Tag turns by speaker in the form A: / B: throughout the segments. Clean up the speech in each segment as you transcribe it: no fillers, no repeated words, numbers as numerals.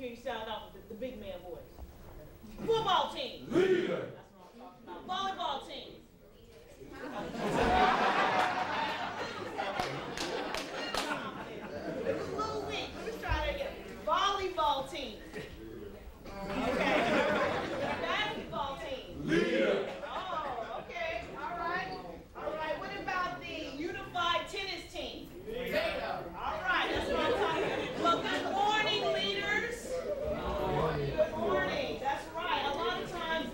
A: hear you sound out with the big man voice. Football team.
B: Leader.
A: That's what I'm talking about. Volleyball team. It was a little weak. Let me try that again. Volleyball team. Okay. Basketball team.
B: Leader.
A: Oh, okay. All right. All right. What about the unified tennis team? All right. That's what I'm talking about. Well, good morning, leaders. Good morning. That's right. A lot of times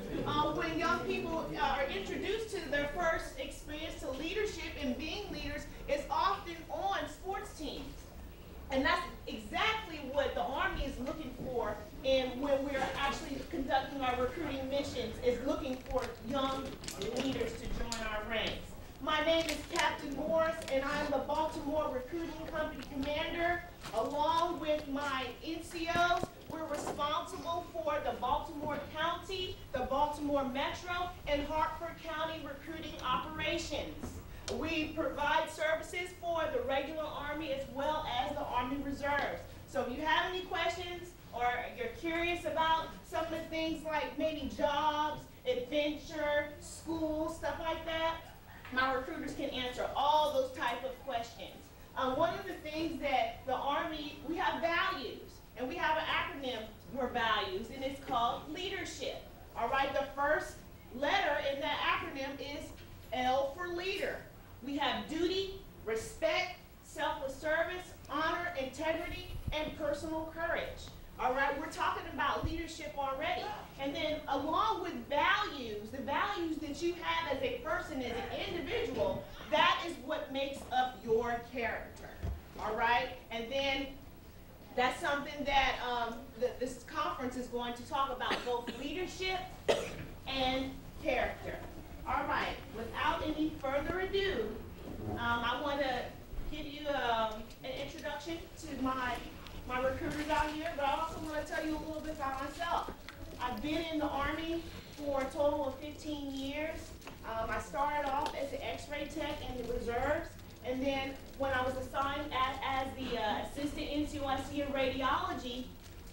A: when young people are introduced to their first experience to leadership and being leaders, it's often on sports teams. And that's exactly what the Army is looking for, and when we're actually conducting our recruiting missions, is looking for young leaders to join our ranks. My name is Captain Morris, and I'm the Baltimore Recruiting Company Commander. Along with my NCOs, we're responsible for the Baltimore County, the Baltimore Metro, and Hartford County recruiting operations. We provide services for the regular Army as well as the Army Reserves. So if you have any questions or you're curious about some of the things like maybe jobs, adventure, school, stuff like that, my recruiters can answer all those type of questions. One of the things that the Army, we have values, and we have an acronym for values, and it's called leadership. All right, the first letter in that acronym is L for leader. We have duty, respect, selfless service, honor, integrity, and personal courage. All right, we're talking about leadership already. And then along with values, the values that you have as a person, as an individual, that is what makes up your character. All right, and then that's something that this conference is going to talk about, both leadership and character. All right, without any further ado, I want to give you an introduction to my recruiters out here, but I also want to tell you a little bit about myself. I've been in the Army for a total of 15 years. I started off as an X-ray tech in the reserves, and then when I was assigned as the assistant NCOIC in radiology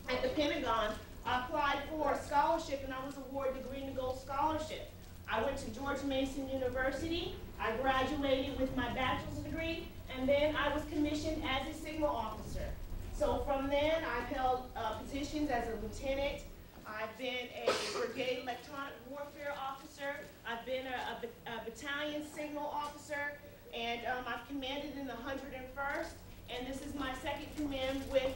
A: at the Pentagon, I applied for a scholarship and I was awarded the Green and Gold Scholarship. I went to George Mason University. I graduated with my bachelor's degree, and then I was commissioned as a signal officer. So from then, I've held positions as a lieutenant. I've been a brigade electronic warfare officer. I've been a battalion signal officer, and I've commanded in the 101st, and this is my second command with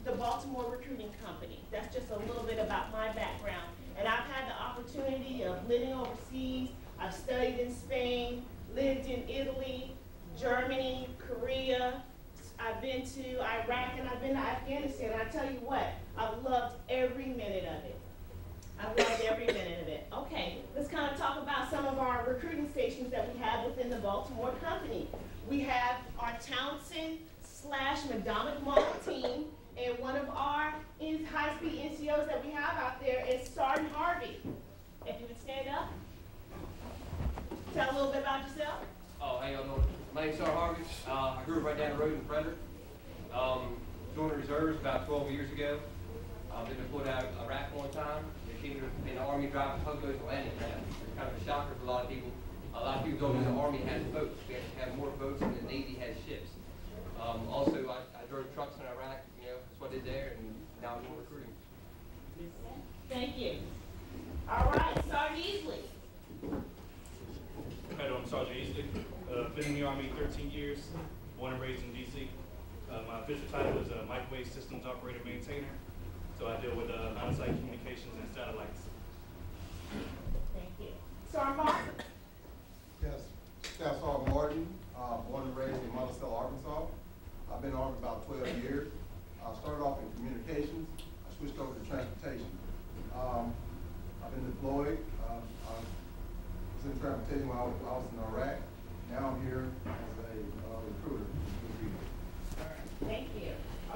A: the Baltimore Recruiting Company. That's just a little bit about my background. And I've had the opportunity of living overseas. I've studied in Spain, lived in Italy, Germany, Korea. I've been to Iraq, and I've been to Afghanistan. And I tell you what, I've loved every minute of it. I've loved every minute of it. Okay, let's kind of talk about some of our recruiting stations that we have within the Baltimore Company. We have our Townsend/McDonough Mall team. And one of our high-speed NCOs that we have out there is Sergeant Harvey. If you would stand up, tell a little bit about yourself.
C: Oh, hey, y'all doing? My name's Sergeant Harvey. I grew up right down the road in Frederick. Joined the reserves about 12 years ago. I've been deployed out of Iraq one time. They came in the Army driving tugboats and landing craft. It's kind of a shocker for a lot of people. A lot of people don't know the Army has boats. We actually have more boats than the Navy has ships. Also, I drove trucks in Iraq, you know, that's what I did there, and now I'm doing recruiting.
A: Thank you. All right, Sergeant Easley.
D: Hi, I'm Sergeant Easley. Been in the Army 13 years, born and raised in D.C. My official title is Microwave Systems Operator Maintainer, so I deal with line-of-sight communications and satellites.
A: Thank you. Sergeant Martin.
E: Yes, Staff Sergeant Martin, born and raised in Monticello, Arkansas. I've been in the Army about 12 years. I started off in communications. I switched over to transportation. I've been deployed. I was in transportation when I was in Iraq. Now I'm here as a recruiter.
A: All right, thank you.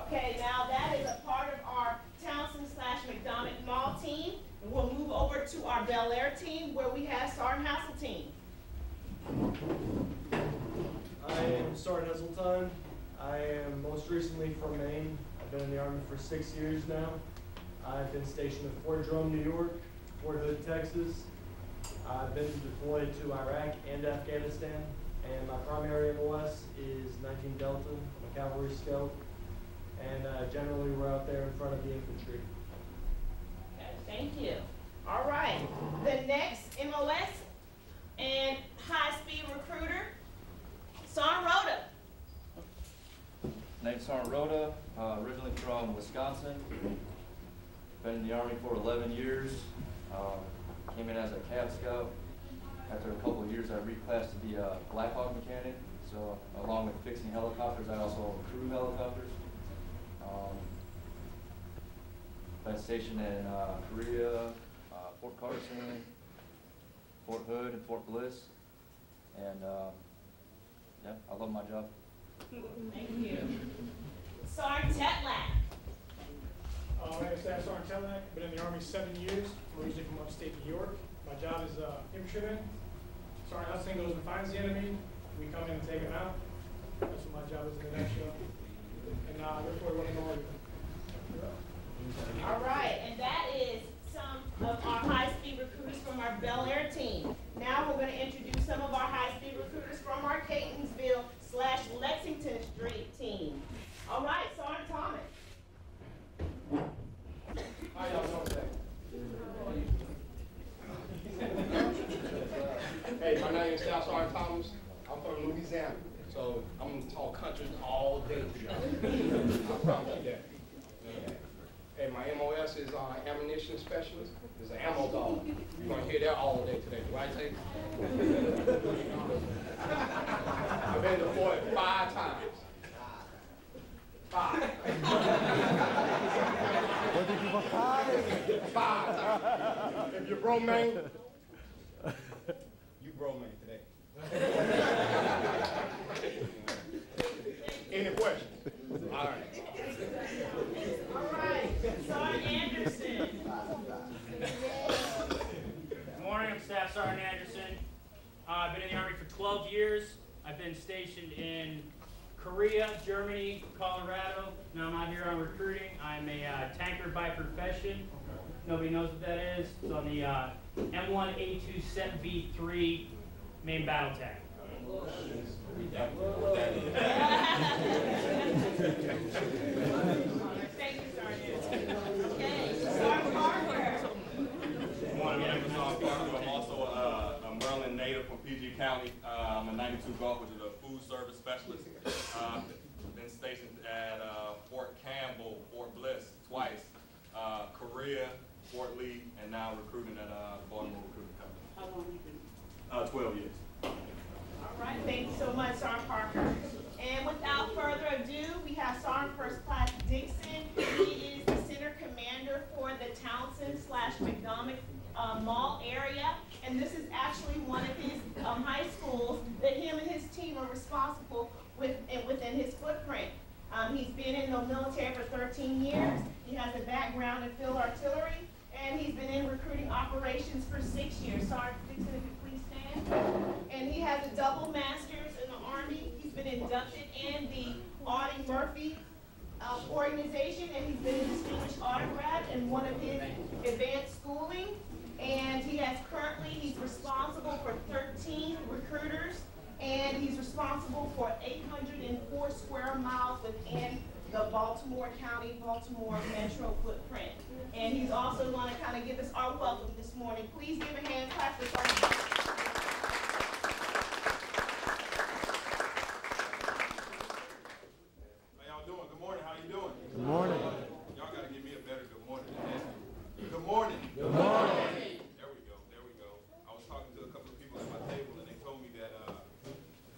A: Okay, now that is a part of our Townsend/McDonough Mall team. And we'll move over to our Bel Air team where we have Sergeant Hasseltine.
F: I am Sergeant Hasseltine. I am most recently from Maine. I've
B: been in the Army for 6 years now. I've been stationed at Fort Drum, New York, Fort Hood, Texas. I've been deployed to Iraq and Afghanistan, and my primary MOS is 19 Delta. I'm a cavalry scout, and generally we're out there in front of the infantry.
A: Okay, thank you. All right, the next MOS and high-speed recruiter, Sergeant Rhoda.
F: Name's Sergeant Rhoda, originally from Wisconsin. Been in the Army for 11 years. Came in as a Cab Scout. After a couple of years, I reclassed to be a Black Hawk mechanic. So along with fixing helicopters, I also crew helicopters. Been stationed in Korea, Fort Carson, Fort Hood, and Fort Bliss. And yeah, I love my job.
A: Thank you. Sergeant Tetlak.
G: My name is Staff Sergeant Tetlak. Been in the Army 7 years. Originally from upstate New York. My job is infantryman. Sergeant Hudson goes and finds the enemy. We come in and take him out. That's what my job is in the nutshell. And I look forward to running all of you.
A: All right, and that is some of our high-speed recruiters from our Bel Air team. Now we're going to introduce some of our high-speed recruiters from our Catonsville/Lexington Street team. All right, Sergeant Thomas.
H: How y'all doing today? Hey, my name is Staff Sergeant Thomas. I'm from Louisiana, so I'm gonna talk country all day to y'all. I promise you that. Hey, my MOS is ammunition specialist. It's an ammo dog. You're gonna hear that all day today, right, Tate? I've been deployed 5 times. 5.
I: What did you 5?
H: 5 times. If you're Romaine, you Romaine today. Any questions? All right.
A: All right, Sergeant Anderson.
J: Good morning, I'm Staff Sergeant Anderson. I've been in the Army for 12 years. I've been stationed in Korea, Germany, Colorado. Now I'm out here on recruiting. I'm a tanker by profession. Nobody knows what that is. It's on the M1A2 Set V3 main battle tank.
A: Thank you, Sergeant. Okay, Sergeant Parker.
K: Good morning, my name is Sergeant Parker. I'm also a Maryland native from PG County. I'm a 92 Gulf, which is a food service specialist. Been stationed at Fort Campbell, Fort Bliss twice, Korea, Fort Lee, and now recruiting at Baltimore Recruiting Company.
A: How long have you been?
K: 12 years.
A: All right, thank you so much, Sergeant Parker. And without further ado, we have Sergeant First Class Dixon. He is the center commander for the Townsend/McDonough Mall area. And this is actually one of his high schools that him and his team are responsible within his footprint. He's been in the military for 13 years. He has a background in field artillery, and he's been in recruiting operations for 6 years. Sergeant Dixon, if you please stand. And he has a double master's in the Army. He's been inducted in the Audie Murphy organization, and he's been a distinguished autograph in one of his advanced schooling. And he's responsible for 13 recruiters, and he's responsible for 804 square miles within the Baltimore County, Baltimore Metro footprint. And he's also going to kind of give us our welcome this morning. Please give a hand clap for Sergeant.
K: How y'all doing? Good morning. How you doing?
I: Good morning.
K: Y'all got to give me a better good morning than that. Good morning.
I: Good morning.
K: There we go. There we go. I was talking to a couple of people at my table, and they told me that the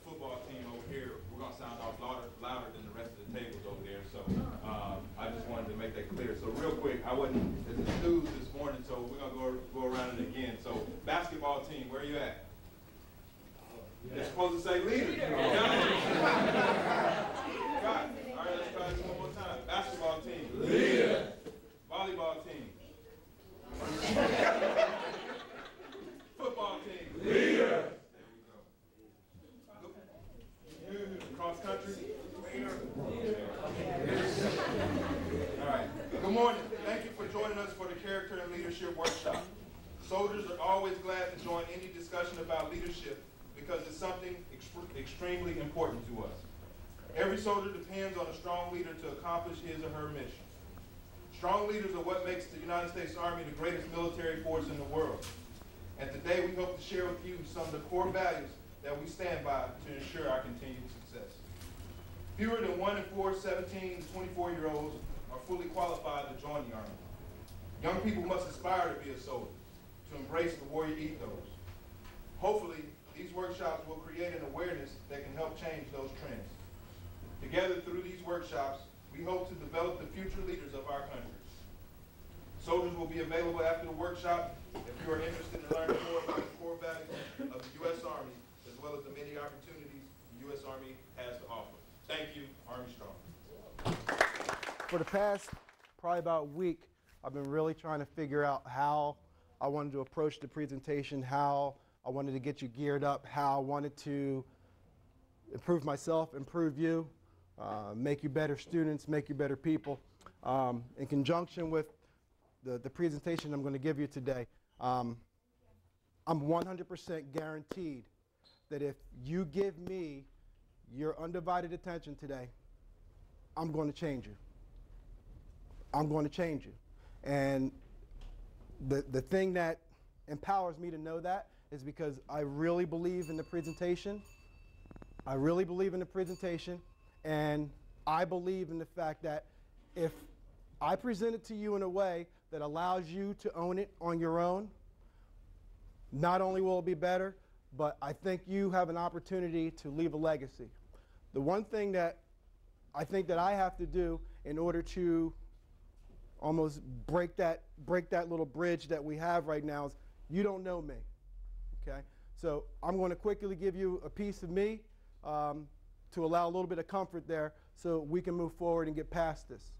K: football team over here, we're going to sound off louder than the rest of the tables over there. So I just wanted to make that clear. So real quick, it's a news this morning, so we're going to go around it again. So basketball team, where are you at? They're supposed to say leader. Right. All right, let's try this one more time. Basketball team. Leader. Volleyball team. Football team. Leader. There we go. Cross country. Leader. Good morning. Thank you for joining us for the Character and Leadership Workshop. Soldiers are always glad to join any discussion about leadership because it's something extremely important to us. Every soldier depends on a strong leader to accomplish his or her mission. Strong leaders are what makes the United States Army the greatest military force in the world. And today we hope to share with you some of the core values that we stand by to ensure our continued success. Fewer than 1 in 4 17 to 24-year-olds are fully qualified to join the Army. Young people must aspire to be a soldier, to embrace the warrior ethos. Hopefully, these workshops will create an awareness that can help change those trends. Together through these workshops, we hope to develop the future leaders of our country. Soldiers will be available after the workshop if you are interested in learning more about the core values of the U.S. Army, as well as the many opportunities the U.S. Army has to offer. Thank you, Army Strong.
I: For the past probably about a week, I've been really trying to figure out how I wanted to approach the presentation, how I wanted to get you geared up, how I wanted to improve myself, improve you, make you better students, make you better people. In conjunction with the presentation I'm going to give you today, I'm 100% guaranteed that if you give me your undivided attention today, I'm going to change you. I'm going to change you. And the thing that empowers me to know that is because I really believe in the presentation. I really believe in the presentation, and I believe in the fact that if I present it to you in a way that allows you to own it on your own, not only will it be better, but I think you have an opportunity to leave a legacy. The one thing that I think that I have to do in order to almost break that little bridge that we have right now is you don't know me, okay? So I'm going to quickly give you a piece of me to allow a little bit of comfort there so we can move forward and get past this.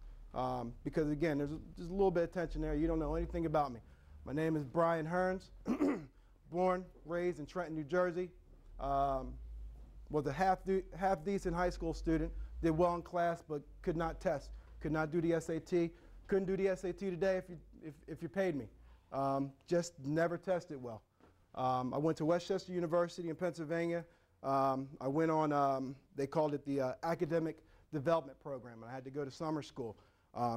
I: Because again, there's just a little bit of tension there. You don't know anything about me. My name is Brian Hearns, born, raised in Trenton, New Jersey. Was a half decent high school student, did well in class but could not test, could not do the SAT. Couldn't do the SAT today if you paid me. Just never tested well. I went to Westchester University in Pennsylvania. I went on, they called it the Academic Development Program, and I had to go to summer school.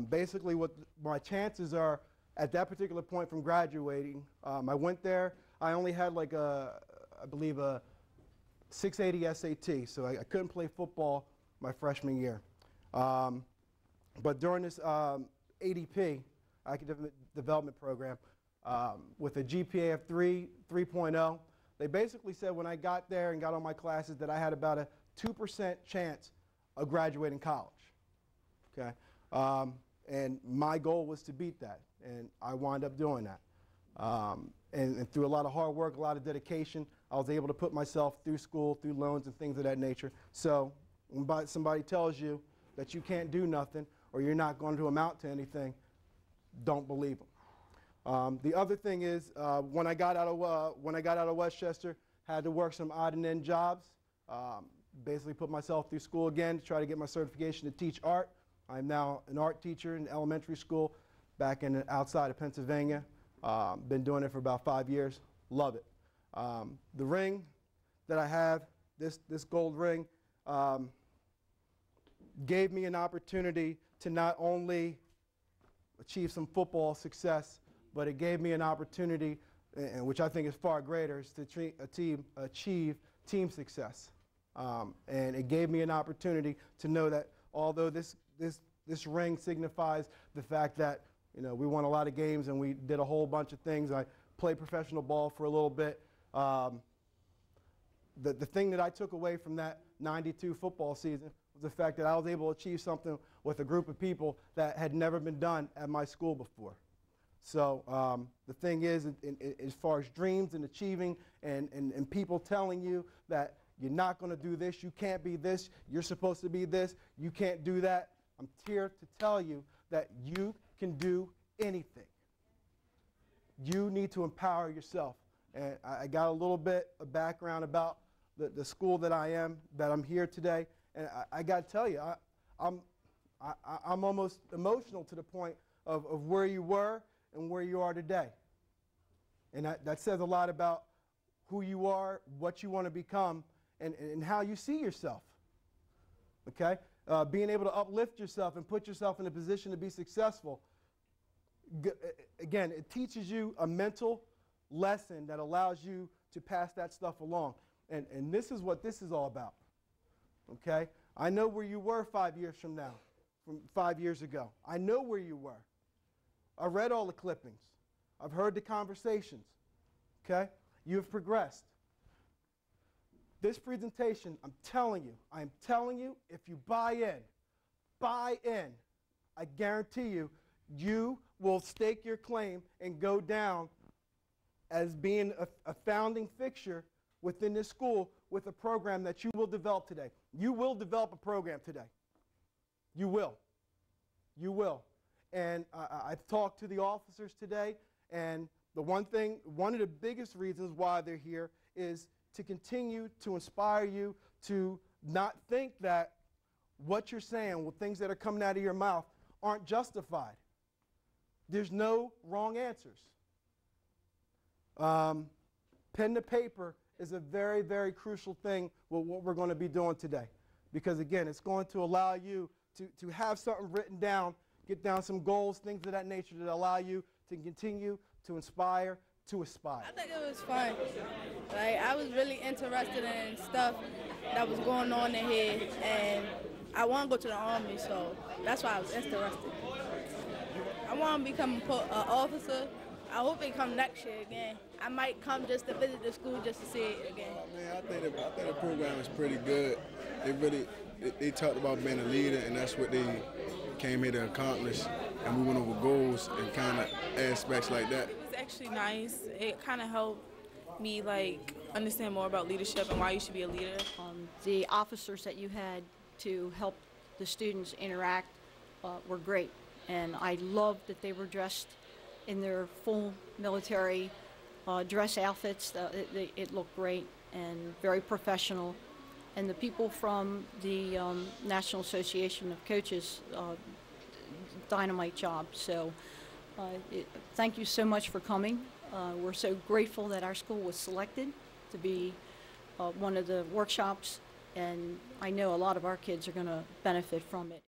I: Basically, what my chances are at that particular point from graduating, I went there, I only had like I believe a 680 SAT, so I couldn't play football my freshman year. But during this ADP, Academic Development Program, with a GPA of 3.0, they basically said when I got there and got on my classes that I had about a 2% chance of graduating college, okay? And my goal was to beat that, and I wound up doing that. And through a lot of hard work, a lot of dedication, I was able to put myself through school, through loans and things of that nature. So when somebody tells you that you can't do nothing or you're not going to amount to anything, don't believe them. The other thing is, when I got out of Westchester, had to work some odd and end jobs. Basically put myself through school again to try to get my certification to teach art. I'm now an art teacher in elementary school back outside of Pennsylvania. Been doing it for about 5 years. Love it. The ring that I have, this gold ring, gave me an opportunity to not only achieve some football success, but it gave me an opportunity, and which I think is far greater, is to achieve team success. And it gave me an opportunity to know that although this ring signifies the fact that we won a lot of games and we did a whole bunch of things. I played professional ball for a little bit. The thing that I took away from that '92 football season was the fact that I was able to achieve something with a group of people that had never been done at my school before. So the thing is, as far as dreams and achieving and people telling you that you're not going to do this, you can't be this, you're supposed to be this, you can't do that, I'm here to tell you that you can do anything. You need to empower yourself. And I got a little bit of background about the school that I'm here today. And I got to tell you, I'm almost emotional to the point of where you were and where you are today. And that says a lot about who you are, what you want to become, and how you see yourself. Okay? Being able to uplift yourself and put yourself in a position to be successful. Again, it teaches you a mental lesson that allows you to pass that stuff along. And this is what this is all about. Okay? I know where you were 5 years from now, from 5 years ago. I know where you were. I read all the clippings. I've heard the conversations. Okay? You have progressed. This presentation, I am telling you, if you buy in, I guarantee you, you will stake your claim and go down as being a founding fixture within this school with a program that you will develop today. You will develop a program today. You will. You will. And I've talked to the officers today, and one of the biggest reasons why they're here is to continue to inspire you to not think that what you're saying, well, things that are coming out of your mouth aren't justified. There's no wrong answers. Pen to paper is a very, very crucial thing with what we're going to be doing today. Because again, it's going to allow you to have something written down, get down some goals, things of that nature that allow you to continue to inspire, to aspire.
L: I think it was fun. Like, I was really interested in stuff that was going on in here, and I want to go to the Army, so that's why I was interested. I want to become an officer. I hope they come next year again. I might come just to visit the school just to see it again.
M: Man, I think the program is pretty good. They talked about being a leader, and that's what they came here to accomplish. And we went over goals and kind of aspects like that.
N: It was actually nice. It kind of helped me understand more about leadership and why you should be a leader.
O: The officers that you had to help the students interact were great, and I loved that they were dressed in their full military dress outfits. It looked great and very professional. And the people from the National Association of Coaches, dynamite job. So thank you so much for coming. We're so grateful that our school was selected to be one of the workshops, and I know a lot of our kids are going to benefit from it.